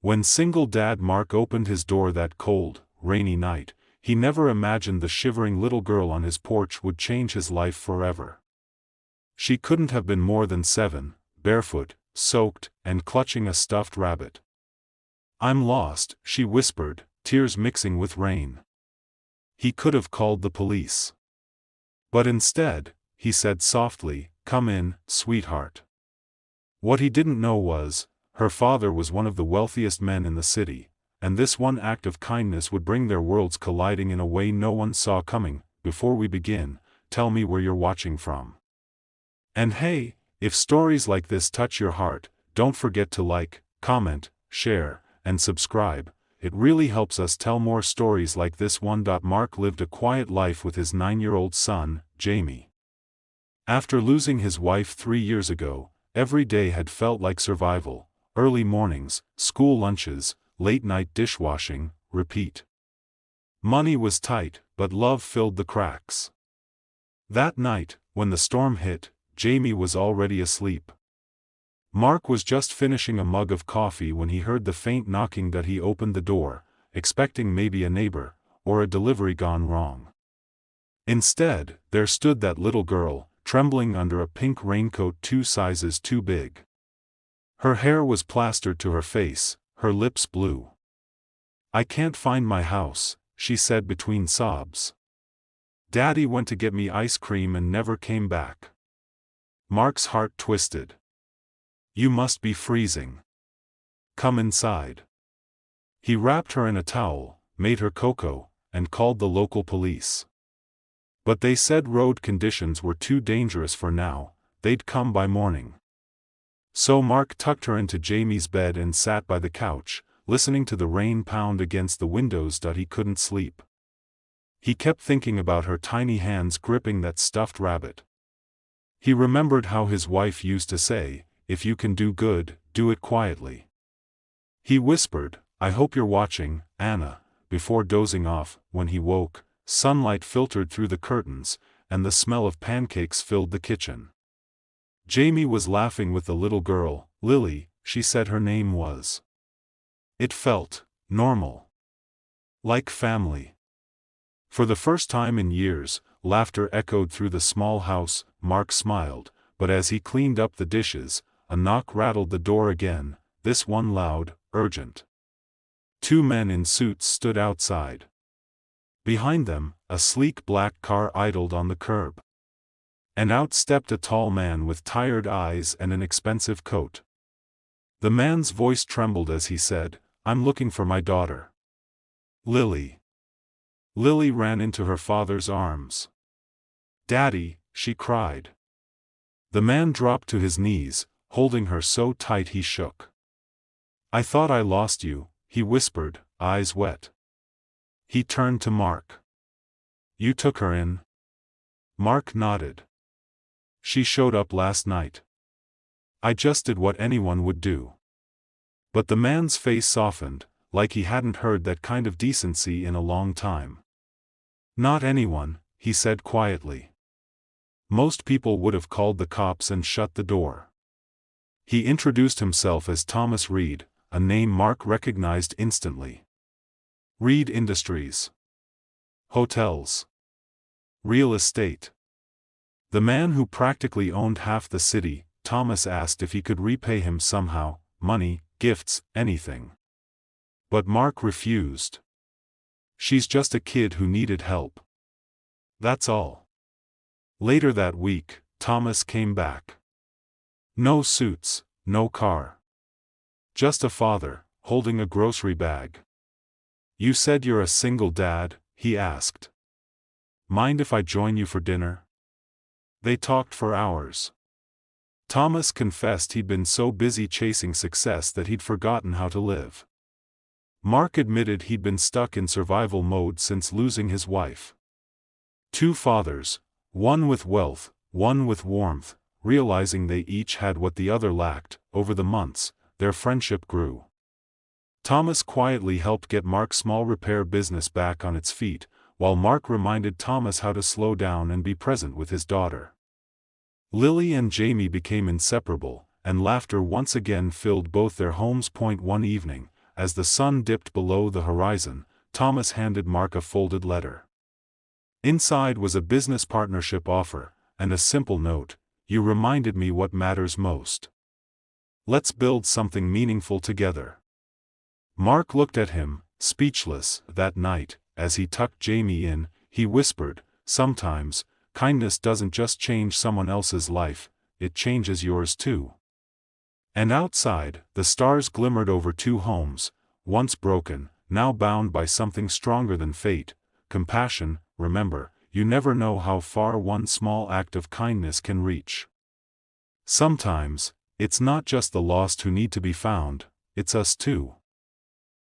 When single dad Mark opened his door that cold, rainy night, he never imagined the shivering little girl on his porch would change his life forever. She couldn't have been more than 7, barefoot, soaked, and clutching a stuffed rabbit. "I'm lost," she whispered, tears mixing with rain. He could have called the police. But instead, he said softly, "Come in, sweetheart." What he didn't know was, her father was one of the wealthiest men in the city, and this one act of kindness would bring their worlds colliding in a way no one saw coming. Before we begin, tell me where you're watching from. And hey, if stories like this touch your heart, don't forget to like, comment, share, and subscribe. It really helps us tell more stories like this one. Mark lived a quiet life with his 9-year-old son, Jamie. After losing his wife 3 years ago, every day had felt like survival. Early mornings, school lunches, late-night dishwashing, repeat. Money was tight, but love filled the cracks. That night, when the storm hit, Jamie was already asleep. Mark was just finishing a mug of coffee when he heard the faint knocking. He opened the door, expecting maybe a neighbor, or a delivery gone wrong. Instead, there stood that little girl, trembling under a pink raincoat 2 sizes too big. Her hair was plastered to her face, her lips blue. "I can't find my house," she said between sobs. "Daddy went to get me ice cream and never came back." Mark's heart twisted. "You must be freezing. Come inside." He wrapped her in a towel, made her cocoa, and called the local police. But they said road conditions were too dangerous for now, they'd come by morning. So Mark tucked her into Jamie's bed and sat by the couch, listening to the rain pound against the windows. He couldn't sleep. He kept thinking about her tiny hands gripping that stuffed rabbit. He remembered how his wife used to say, "If you can do good, do it quietly." He whispered, "I hope you're watching, Anna," before dozing off. When he woke, sunlight filtered through the curtains, and the smell of pancakes filled the kitchen. Jamie was laughing with the little girl, Lily, she said her name was. It felt normal. Like family. For the first time in years, laughter echoed through the small house. Mark smiled, but as he cleaned up the dishes, a knock rattled the door again, this one loud, urgent. 2 men in suits stood outside. Behind them, a sleek black car idled on the curb. And out stepped a tall man with tired eyes and an expensive coat. The man's voice trembled as he said, "I'm looking for my daughter. Lily." Lily ran into her father's arms. "Daddy," she cried. The man dropped to his knees, holding her so tight he shook. "I thought I lost you," he whispered, eyes wet. He turned to Mark. "You took her in?" Mark nodded. "She showed up last night. I just did what anyone would do." But the man's face softened, like he hadn't heard that kind of decency in a long time. "Not anyone," he said quietly. "Most people would have called the cops and shut the door." He introduced himself as Thomas Reed, a name Mark recognized instantly. Reed Industries. Hotels. Real estate. The man who practically owned half the city. Thomas asked if he could repay him somehow, money, gifts, anything. But Mark refused. "She's just a kid who needed help. That's all." Later that week, Thomas came back. No suits, no car. Just a father, holding a grocery bag. "You said you're a single dad," he asked. "Mind if I join you for dinner?" They talked for hours. Thomas confessed he'd been so busy chasing success that he'd forgotten how to live. Mark admitted he'd been stuck in survival mode since losing his wife. 2 fathers, one with wealth, one with warmth, realizing they each had what the other lacked. Over the months, their friendship grew. Thomas quietly helped get Mark's small repair business back on its feet, while Mark reminded Thomas how to slow down and be present with his daughter. Lily and Jamie became inseparable, and laughter once again filled both their homes. One evening, as the sun dipped below the horizon, Thomas handed Mark a folded letter. Inside was a business partnership offer, and a simple note: "You reminded me what matters most. Let's build something meaningful together." Mark looked at him, speechless. That night, as he tucked Jamie in, he whispered, "Sometimes, kindness doesn't just change someone else's life, it changes yours too." And outside, the stars glimmered over two homes, once broken, now bound by something stronger than fate, compassion. Remember, you never know how far one small act of kindness can reach. Sometimes, it's not just the lost who need to be found, it's us too.